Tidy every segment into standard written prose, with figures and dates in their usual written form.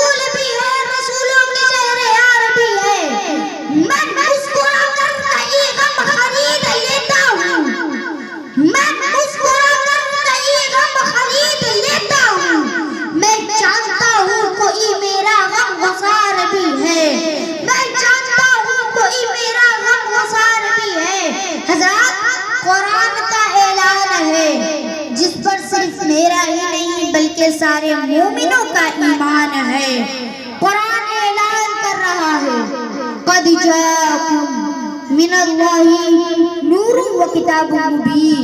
रसूल भी है, रसूलों के शहर यार भी है। मैं मुस्कुरा कर कई गम खरीद लेता हूँ, मैं मुस्कुरा कर कई गम खरीद लेता हूँ। मैं जानता हूँ कोई मेरा गम गुसार भी है, मैं जानता हूँ कोई मेरा गम गुसार भी है। हज़रात, कुरान का ऐलान है जिस पर सिर्फ मेरा ही नहीं बल्कि सारे मोमिनों का ईमान है। कुरान ऐलान कर रहा है, क़द जाअकुम मिनल्लाहि नूरुन व किताबुम मुबीन।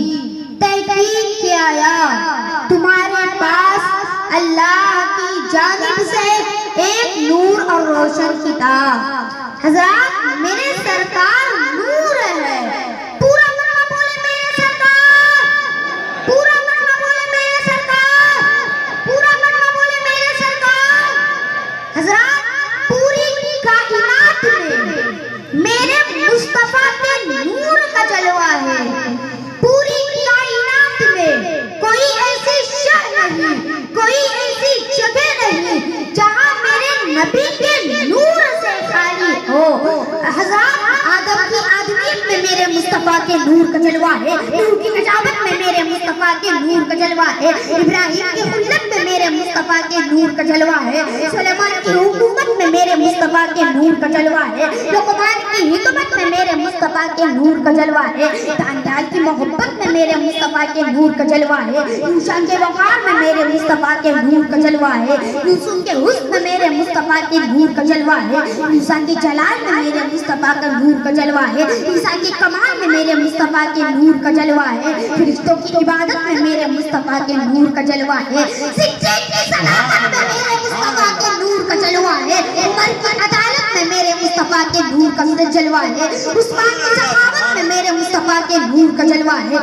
तहकीक के आया तुम्हारे पास अल्लाह की जानिब से एक नूर और रोशन किताब। हज़रात, मेरे सरकार नूर है। पूरा मरवा बोले मेरे सरकार, पूरा मरवा बोले मेरे सरकार, पूरा मरवा बोले मेरे सरकार। हज़रात, पूरी कायनात में मेरे मुस्तफा के नूर का जलवा है। पूरी कायनात में कोई ऐसी शय नहीं, कोई ऐसी जगह नहीं जहां मेरे नबी के नूर से खाली हो। हज़रात, आदम की आदमियत में मेरे मुस्तफा के नूर का जलवा है, नूह की नजावत में मेरे मुस्तफा के नूर का जलवा है, इब्राहिम की खुल्लत में मेरे मुस्तफा के नूर का जलवा है, सुलेमान की हुकूमत में मेरे मुस्तफा के नूर का जलवा है, लुकमान की हिकमत में मेरे मुस्तफा के नूर का जलवा है, दानियाल की मोहब्बत में मेरे मुस्तफा के नूर का जलवा है, यूशा के वक़ार में मेरे मुस्तफा के नूर का जलवा है, यूसुफ के हुस्न में मेरे मुस्तफा के नूर का जलवा है, मूसा की जलाल में मेरे मुस्तफा का नूर का जलवा है, ईसा की कमाल में मेरे मुस्तफा के नूर का जलवा है, फरिश्तों की इबादत में मेरे मुस्तफा के नूर का जलवा है, सिद्दीक़ की सदाकत में मेरे मुस्तफा के नूर का जलवा है, उमर की अदालत में मेरे मुस्तफा के नूर का जलवा है, उस्मान की सखावत में मेरे मुस्तफा के नूर का जलवा है,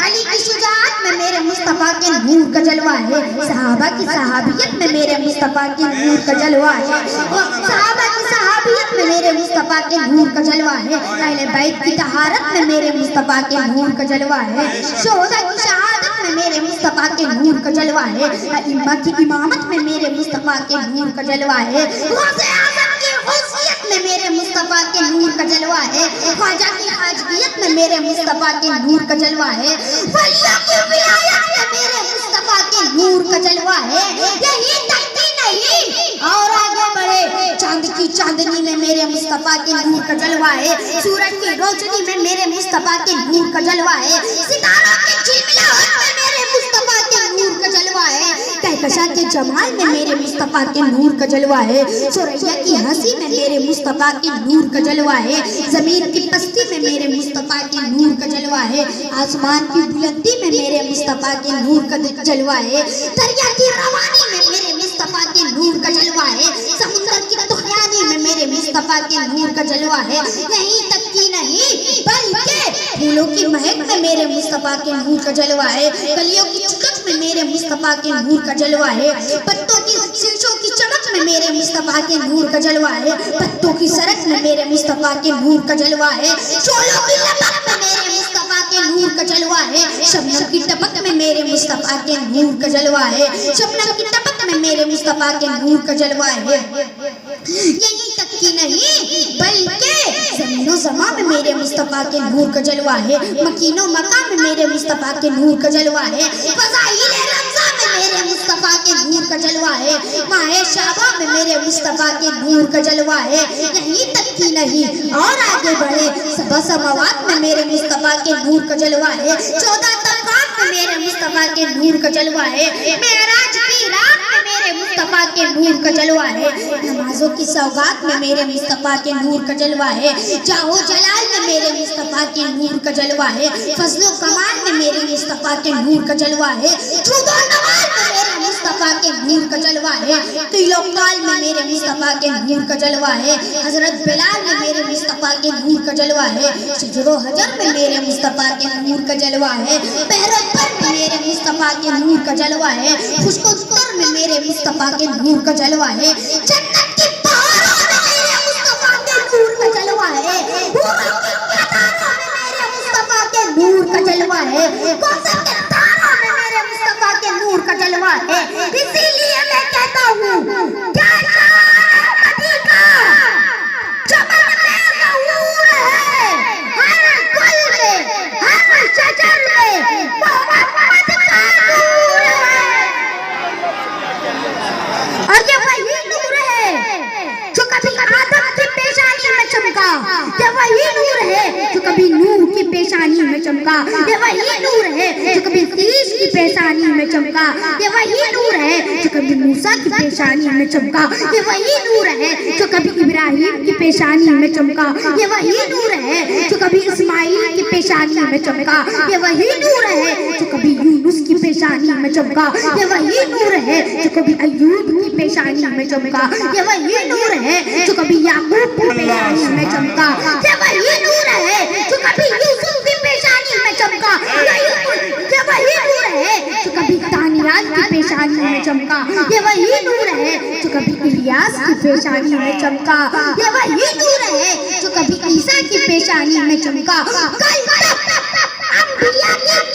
अली की शुजाअत में मेरे मुस्तफा के नूर का जलवा है, सहाबा की सहाबियत में मेरे मुस्तफा के नूर का जलवा है, सहाबा की सहाबियत में मेरे मुस्तफा के नूर का जलवा है, अहले बैत की तहारत में मेरे मुस्तफा के नूर का जलवा है, शोहदा की शहादत में मेरे मुस्तफा के नूर का जलवा है, इमाम की इमामत में मेरे मुस्तफा के नूर का जलवा है, गौसे आज़म की गौसियत में मेरे मुस्तफा के नूर का जलवा है, ख्वाजा की हाजगियत में मेरे मुस्तफा के नूर का जलवा है, वलियों की विलायत में मेरे मुस्तफा के नूर का जलवा है। यही तक भी नहीं और आगे बढ़े, चांद की चांदनी में मेरे मुस्तफा के नूर का जलवा है, सूरज की रोशनी में मेरे मुस्तफा के नूर का जलवा है, सितारों की झिलमिलाहट में मेरे मुस्तफा के नूर का जलवा है, कहकशा के जमाल में मेरे मुस्तफा के नूर का जलवा है, सुरैया की हंसी में मेरे मुस्तफा के नूर का जलवा है, जमीन की पस्ती में मेरे मुस्तफा के नूर का जलवा है, आसमान की बुलंदी में मेरे मुस्तफा के नूर का जलवा है, दरिया की रवानी में मेरे मुस्तफा के नूर का जलवा है, समुद्र की तुगयानी में मेरे मुस्तफा के नूर का जलवा है। यहीं तक की नहीं बल्कि फूलों की महक में मेरे मुस्तफा के नूर का जलवा है, कलियों की चुटक में मेरे मुस्तफा के नूर का जलवा है, पत्तों की शीशों की चमक में मेरे मुस्तफा के नूर का जलवा है, पत्तों की सरक में मेरे मुस्तफा के नूर का जलवा है, शोलों की लपक में मेरे मुस्तफा के नूर का जलवा है, शबनम की टपक में मेरे मुस्तफा के नूर का जलवा है, शबनम की टपक में मेरे मुस्तफा के नूर का जलवा है। यही तक की नहीं बल्कि ज़मीनो ज़मा में मेरे मुस्तफा के नूर का जलवा है, मकीनो मकाम में मेरे मुस्तफा के नूर का जलवा है, फ़ज़ाइल रमज़ा में मेरे मुस्तफा के नूर का जलवा है, माहे शाबा में मेरे मुस्तफा के नूर का जलवा है। यहीं तक की नहीं और आगे बढ़े, सबा समावात में मेरे मुस्तफा के नूर का जलवा है, 14 तबक़ात में मेरे मुस्तफा के नूर का जलवा है, मेराज की रात में मेरे मुस्तफा के नूर का जलवा है, नमाजों की सौगात में मेरे मुस्तफा के नूर का जलवा है, जाहो जलाल में मेरे मुस्तफा के नूर का जलवा है, फजलो कमाल में मेरे मुस्तफा के नूर का जलवा है, जुदो नवाल में मेरे मुस्तफा के नूर का जलवा है, तिलो काल में मेरे मुस्तफा के नूर का जलवा है, हजरत बिलाल में मेरे मुस्तफा के नूर का जलवा है, शजरो हजर में मेरे मुस्तफा के नूर का जलवा है, बहरपर में मेरे मुस्तफा के नूर का जलवा है, खुशकोतर में मेरे मुस्तफा के नूर का जलवा है, जन्नत की पहाड़ों में मेरे मुस्तफा के नूर का जलवा है, हूरों की कतारों में मेरे मुस्तफा के नूर का जलवा है, कौसर के तारों में मेरे मुस्तफा के नूर का जलवा है। इसीलिए मैं कहता हूँ क्या में चमका, ये वही नूर है जो कभी शीश की पेशानी में चमका, ये वही नूर है जो कभी मूसा की पेशानी में चमका, ये वही नूर है जो कभी इब्राहिम की पेशानी में चमका, ये वही नूर है जो कभी इस्माइल की पेशानी में चमका, ये वही नूर है जो कभी यूनुस की पेशानी में चमका, ये वही नूर है जो कभी अय्यूब की पेशानी में चमका, ये वही नूर है जो कभी याकूब की पेशानी में चमका, ये वही नूर है जो कभी यूसुफ की पेशानी में चमका, ये वही नूर है जो कभी दानियाल की पेशानी में चमका, ये वही नूर है जो कभी इलियास की पेशानी में चमका, ये वही नूर है जो कभी ईसा की पेशानी में चमका। कल अंबिया की